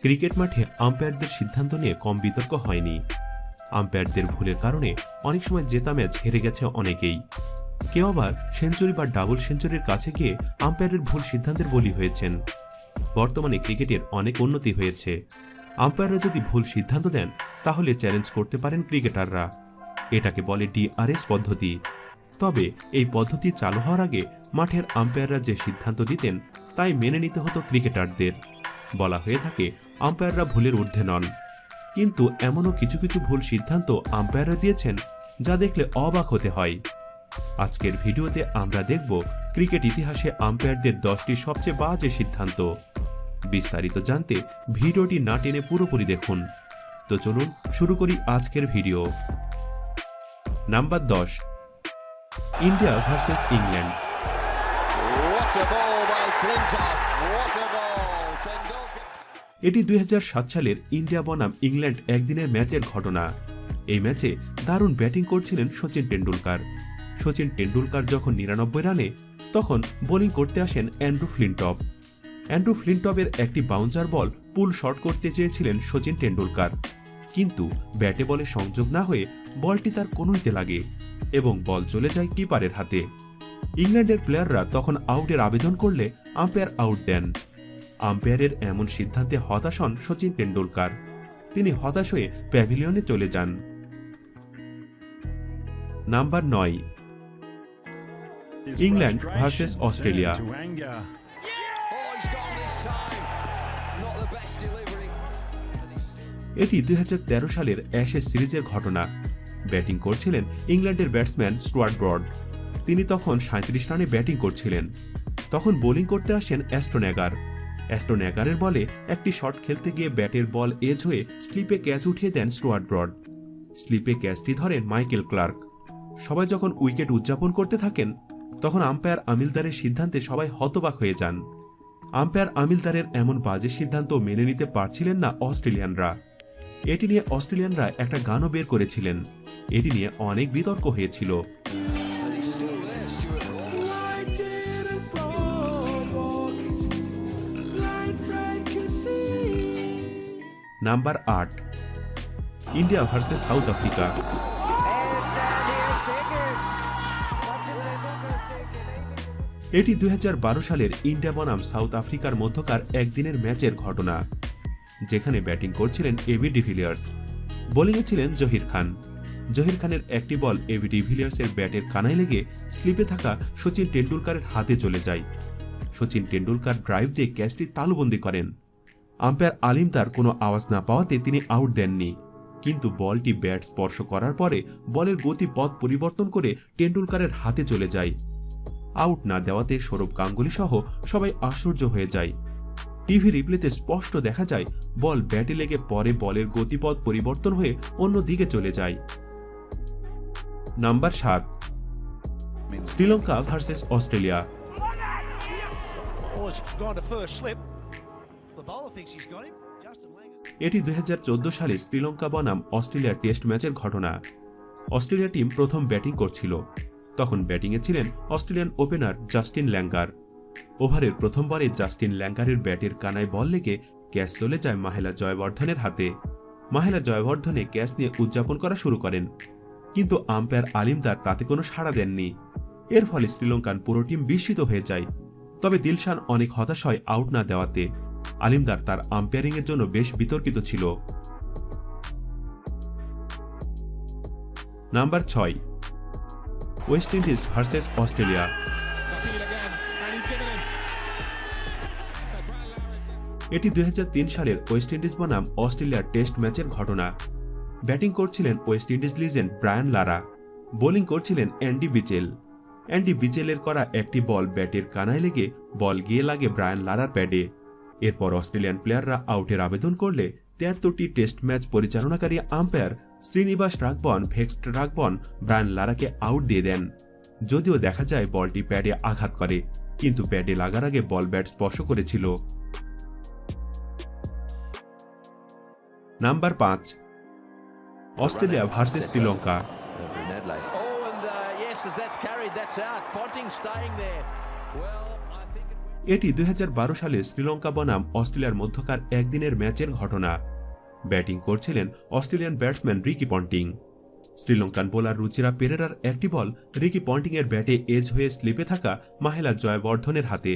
Cricket মাঠে আম্পায়ারদের সিদ্ধান্ত নিয়ে কম বিতর্ক হয়নি। আম্পায়ারদের ভুলের কারণে অনেক সময় জেতা ম্যাচ হেরে গেছে অনেকেই। কেউ আবার সেঞ্চুরি বা ডাবল সেঞ্চুরির কাছে গিয়ে আম্পায়ারের ভুল সিদ্ধান্তের বলি হয়েছেন। বর্তমানে ক্রিকেটের অনেক উন্নতি হয়েছে। আম্পায়াররা যদি ভুল সিদ্ধান্ত দেন তাহলে চ্যালেঞ্জ করতে পারেন ক্রিকেটাররা। এটাকে বলে ডিআরএস পদ্ধতি। তবে এই পদ্ধতি চালু হওয়ার আগে মাঠের আম্পায়াররা যে সিদ্ধান্ত দিতেন তাই মেনে নিতে হতো ক্রিকেটারদের। বলা হয়ে থাকে আম্পায়াররা ভুলের ঊর্ধ্বে নন, কিন্তু এমনও কিছু কিছু ভুল সিদ্ধান্ত আম্পায়াররা দিয়েছেন যা দেখলে অবাক হতে হয়। আজকের ভিডিওতে আমরা দেখব ক্রিকেট ইতিহাসে আম্পায়ারদের 10টি সবচেয়ে বাজে সিদ্ধান্ত। বিস্তারিত জানতে ভিডিওটি না টেনে পুরোপুরি দেখুন। তো চলুন শুরু করি আজকের video. Number 10, India versus England. এটি 2007 সালের ইন্ডিয়া বনাম ইংল্যান্ড একদিনের ম্যাচের ঘটনা। এই ম্যাচে দারুণ ব্যাটিং করছিলেন সচিন টেন্ডুলকার। সচিন টেন্ডুলকার যখন 99 রানে, তখন বোলিং করতে আসেন অ্যান্ড্রু ফ্লিনটফ। অ্যান্ড্রু ফ্লিনটফের একটি বাউন্সার বল পুল শট করতে চেয়েছিলেন সচিন টেন্ডুলকার, কিন্তু ব্যাটে বলে সংযোগ না হয়ে বলটি তার কনুইতে লাগে এবং বল চলে যায় কিপারের হাতে। ইংল্যান্ডের প্লেয়াররা তখন আউটের আবেদন করলে আম্পায়ার আউট দেন। আম্পায়ারের এমন সিদ্ধান্তে হতাশ হন সচিন টেন্ডুলকার। তিনি হতাশ হয়ে প্যাভিলিয়নে চলে যান। Number 9, England versus Australia. এটি 2013 সালের অ্যাশেজ সিরিজের ঘটনা। ব্যাটিং করছিলেন ইংল্যান্ডের ব্যাটসম্যান স্টুয়ার্ট ব্রড। তিনি তখন 37 রানে ব্যাটিং করছিলেন। তখন বোলিং করতে আসেন অ্যাস্টন এগার। অ্যাস্টন এগারের বলে একটি শট খেলতে গিয়ে ব্যাটের বল এজ হয়ে স্লিপে ক্যাচ উঠিয়ে দেন স্টুয়ার্ট ব্রড। স্লিপে ক্যাচটি ধরেন মাইকেল ক্লার্ক। সবাই যখন উইকেট উদযাপন করতে থাকেন তখন আম্পায়ার আমিলদারের সিদ্ধান্তে সবাই হতবাক হয়ে যান। আম্পায়ার আমিলদারের এমন বাজে সিদ্ধান্ত মেনে নিতে পারছিলেন না অস্ট্রেলিয়ানরা। এটি নিয়ে অস্ট্রেলিয়ানরা একটা গানও বের করেছিলেন। এটি নিয়ে অনেক বিতর্ক হয়েছিল। Number 8, India versus south Africa. এটি 2012 সালের ইন্ডিয়া বনাম সাউথ আফ্রিকার মধ্যকার একদিনের ম্যাচের ঘটনা, যেখানে ব্যাটিং করছিলেন এবি ডিভিলিয়ার্স। বোলিংয়ে ছিলেন জহির খান। জহির খানের একটি বল এবি ডিভিলিয়ার্সের ব্যাটের কানায় লেগে স্লিপে থাকা সচিন টেন্ডুলকারের হাতে চলে যায়। সচিন টেন্ডুলকার ড্রাইভ দিয়ে ক্যাচটি তালুবন্দী করেন। আম্পায়ার আলিম তার কোনো আওয়াজ না পাওয়াতে তিনি আউট দেননি, কিন্তু বলটি ব্যাট স্পর্শ করার পরে বলের গতি পথ পরিবর্তন করে টেন্ডুলকারের হাতে চলে যায়। আউট না দেওয়াতে সৌরভ গাঙ্গুলি সহ সবাই আশ্চর্য হয়ে যায়। টিভি রিপ্লেতে স্পষ্ট দেখা যায় বল ব্যাটে লেগে পরে বলের গতিপথ পরিবর্তন হয়ে অন্য দিকে চলে যায়। Number 7, Sri Lanka versus Australia. এটি 2014 সালে শ্রীলঙ্কা বনাম অস্ট্রেলিয়া টেস্ট ম্যাচের ঘটনা। অস্ট্রেলিয়া টিম প্রথম ব্যাটিং করছিল। তখন ব্যাটিংয়ে ছিলেন অস্ট্রেলিয়ান ওপেনার জাস্টিন ল্যাঙ্গার। ওভারের প্রথমবারে জাস্টিন ল্যাঙ্গারের ব্যাটের কানায় বল লেগে ক্যাচ চলে যায় মাহেলা জয়বর্ধনের হাতে। মাহেলা জয়বর্ধনে ক্যাচ নিয়ে উদযাপন করা শুরু করেন, কিন্তু আম্পায়ার আলিমদার তাতে কোনো সাড়া দেননি। এর ফলে শ্রীলঙ্কান পুরো টিম বিস্মিত হয়ে যায়। তবে দিলশান অনেক হতাশ হয় আউট না দেওয়াতে। আলিমদার তার আম্পায়ারিংয়ের জন্য বেশ বিতর্কিত ছিল। Number 6, West Indies versus Australia. এটি 2003 সালের ওয়েস্ট ইন্ডিজ বনাম অস্ট্রেলিয়ার টেস্ট ম্যাচের ঘটনা। ব্যাটিং করছিলেন West Indies legend Brian Lara. Bowling করছিলেন অ্যান্ডি বিচেল। অ্যান্ডি বিচেলের করা একটি বল ব্যাটের কানায় লেগে বল গিয়ে লাগে ব্রায়ান লারার প্যাডে। এরপর অস্ট্রেলিয়ান প্লেয়াররা আউটের আবেদন করলে 73টি টেস্ট ম্যাচ পরিচালনাকারী আম্পায়ার শ্রীনিবাস রাঘবন ব্রায়ান লারাকে আউট দিয়ে দেন। যদিও দেখা যায় বলটি প্যাডে আঘাত করে, কিন্তু প্যাডে লাগার আগে বল ব্যাট স্পর্শ করেছিল। Number 5, Australia versus Sri Lanka. এটি 2012 সালে শ্রীলঙ্কা বনাম অস্ট্রেলিয়ার মধ্যকার একদিনের ম্যাচের ঘটনা। ব্যাটিং করছিলেন Australian batsman Ricky Ponting. Sri Lankan bowler Ruchira পেরেরার একটি বল রিকি পন্টিংয়ের ব্যাটে এজ হয়ে স্লিপে থাকা মাহেলা জয়বর্ধনের হাতে।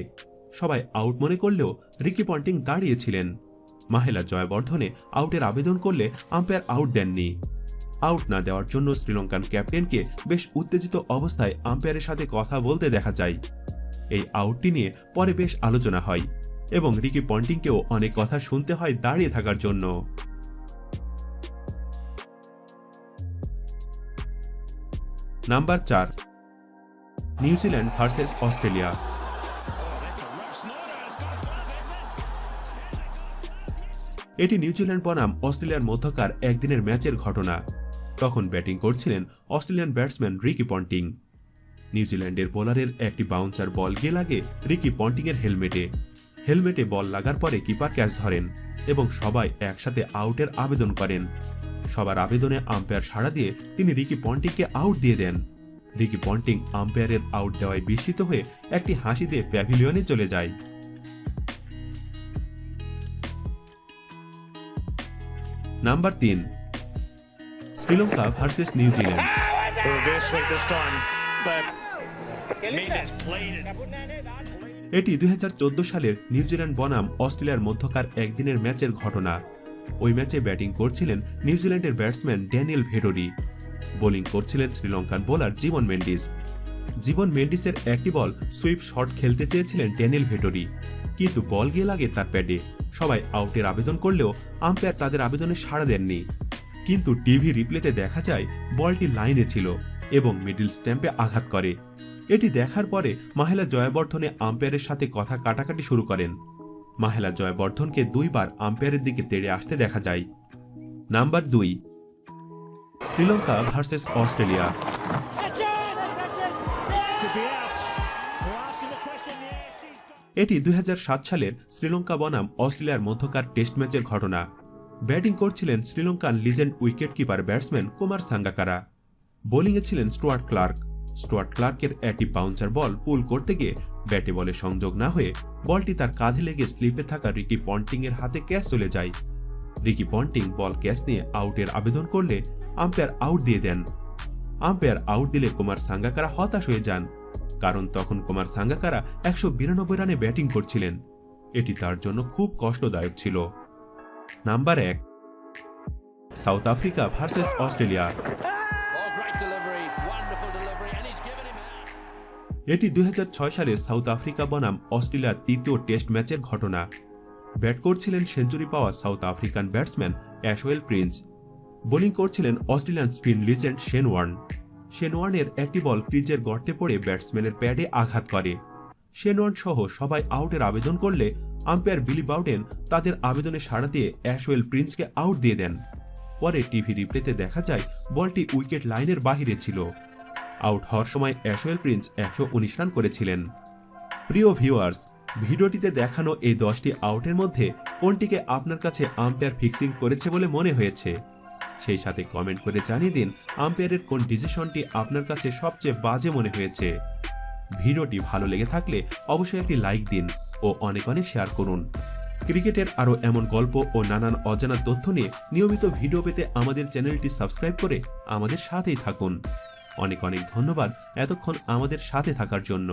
সবাই আউট মনে করলেও রিকি পন্টিং দাঁড়িয়েছিলেন। মাহেলা জয়বর্ধনে আউটের আবেদন করলে আম্পায়ার আউট দেননি। আউট না দেওয়ার জন্য শ্রীলঙ্কান ক্যাপ্টেনকে বেশ উত্তেজিত অবস্থায় আম্পায়ারের সাথে কথা বলতে দেখা যায়। এই আউটটি নিয়ে পরে বেশ আলোচনা হয় এবং রিকি পন্টিংকেও অনেক কথা শুনতে হয় দাঁড়িয়ে থাকার জন্য। Number 4, New Zealand versus Australia. এটি নিউজিল্যান্ড বনাম অস্ট্রেলিয়ার মধ্যকার একদিনের ম্যাচের ঘটনা। তখন ব্যাটিং করছিলেন অস্ট্রেলিয়ান ব্যাটসম্যান রিকি পন্টিং। নিউজিল্যান্ডের বোলারের একটি বাউন্সার বল গিয়ে লাগে রিকি পন্টিংয়ের হেলমেটে বল লাগার পরে কিপার ক্যাচ ধরেন এবং সবাই একসাথে আউটের আবেদন করেন। সবার আবেদনে আম্পায়ার সাড়া দিয়ে তিনি রিকি পন্টিংকে আউট দিয়ে দেন। রিকি পন্টিং আম্পায়ারের আউট দেওয়ায় বিস্মিত হয়ে একটি হাসি দিয়ে প্যাভিলিয়নে চলে যায়। Number 3, Sri Lanka versus New Zealand. এটি 2014 সালের নিউজিল্যান্ড বনাম অস্ট্রেলিয়ার মধ্যকার একদিনের ম্যাচের ঘটনা। ওই ম্যাচে ব্যাটিং করছিলেন নিউজিল্যান্ডের ব্যাটসম্যান ড্যানিয়েল ভেটরি। বোলিং করছিলেন শ্রীলঙ্কান বোলার জীবন মেন্ডিসের একটি বল সুইপ শট খেলতে চেয়েছিলেন ড্যানিয়েল ভেটরি, কিন্তু বল গিয়ে লাগে তার প্যাডে। সবাই আউটের আবেদন করলেও আম্পায়ার তাদের আবেদনে সাড়া দেননি, কিন্তু টিভি রিপ্লেতে দেখা যায় বলটি লাইনে ছিল এবং মিডল স্ট্যাম্পে আঘাত করে। এটি দেখার পরে মাহেলা জয়বর্ধনে আম্পায়ারের সাথে কথা কাটাকাটি শুরু করেন। মাহেলা জয়বর্ধনকে 2 বার আম্পায়ারের দিকে তেড়ে আসতে দেখা যায়। Number 2, Sri Lanka versus Australia. এটি 2007 সালের শ্রীলঙ্কা বনাম অস্ট্রেলিয়ার মধ্যকার টেস্ট ম্যাচের ঘটনা। ব্যাটিং করছিলেন Sri Lankan legend wicket keeper batsman Kumar Sangakkara. বোলিংয়ে ছিলেন স্টুয়ার্ট ক্লার্কের একটি বাউন্সার বল পুল করতে গিয়ে ব্যাটে বলে সংযোগ না হয়ে বলটি তার কাঁধে লেগে স্লিপে থাকা রিকি পন্টিং এর হাতে ক্যাচ চলে যায়। রিকি পন্টিং বল ক্যাচ নিয়ে আউটের আবেদন করলে আম্পায়ার আউট দিয়ে দেন। আম্পায়ার আউট দিলে কুমার সাঙ্গাকারা হতাশ হয়ে যান, কারণ তখন কুমার সাঙ্গাকারা 192 রানে ব্যাটিং করছিলেন। এটি তার জন্য খুব কষ্টদায়ক ছিল। Number 1, south Africa versus Australia. এটি 2006 সালের সাউথ আফ্রিকা বনাম অস্ট্রেলিয়ার 3য় টেস্ট ম্যাচের ঘটনা। ব্যাট করছিলেন সেঞ্চুরি পাওয়া south African batsman Ashwell Prince. Bowling করছিলেন অস্ট্রেলিয়ান স্পিন লিজেন্ড শেন ওয়ার্নের একটি বল ক্রিজের গর্তে পড়ে ব্যাটসম্যানের প্যাডে আঘাত করে। শেন ওয়ার্ন সহ সবাই আউটের আবেদন করলে আম্পায়ার বিলি বাউডেন তাদের আবেদনে সাড়া দিয়ে অ্যাশওয়েল প্রিন্সকে আউট দিয়ে দেন। পরে টিভি রিপ্লেতে দেখা যায় বলটি উইকেট লাইনের বাহিরে ছিল। আউট হওয়ার সময় অ্যাশওয়েল প্রিন্স 119 রান করেছিলেন। প্রিয় ভিউয়ার্স, ভিডিওটিতে দেখানো এই 10টি আউটের মধ্যে কোনটিকে আপনার কাছে আম্পায়ার ফিক্সিং করেছে বলে মনে হয়েছে? সেই সাথে কমেন্ট করে জানিয়ে দিন আম্পায়ারের কোন ডিসিশনটি আপনার কাছে সবচেয়ে বাজে মনে হয়েছে। ভিডিওটি ভালো লেগে থাকলে অবশ্যই একটি লাইক দিন ও অনেক শেয়ার করুন। ক্রিকেটের আরও এমন গল্প ও নানান অজানা তথ্য নিয়ে নিয়মিত ভিডিও পেতে আমাদের চ্যানেলটি সাবস্ক্রাইব করে আমাদের সাথেই থাকুন। অনেক ধন্যবাদ এতক্ষণ আমাদের সাথে থাকার জন্য।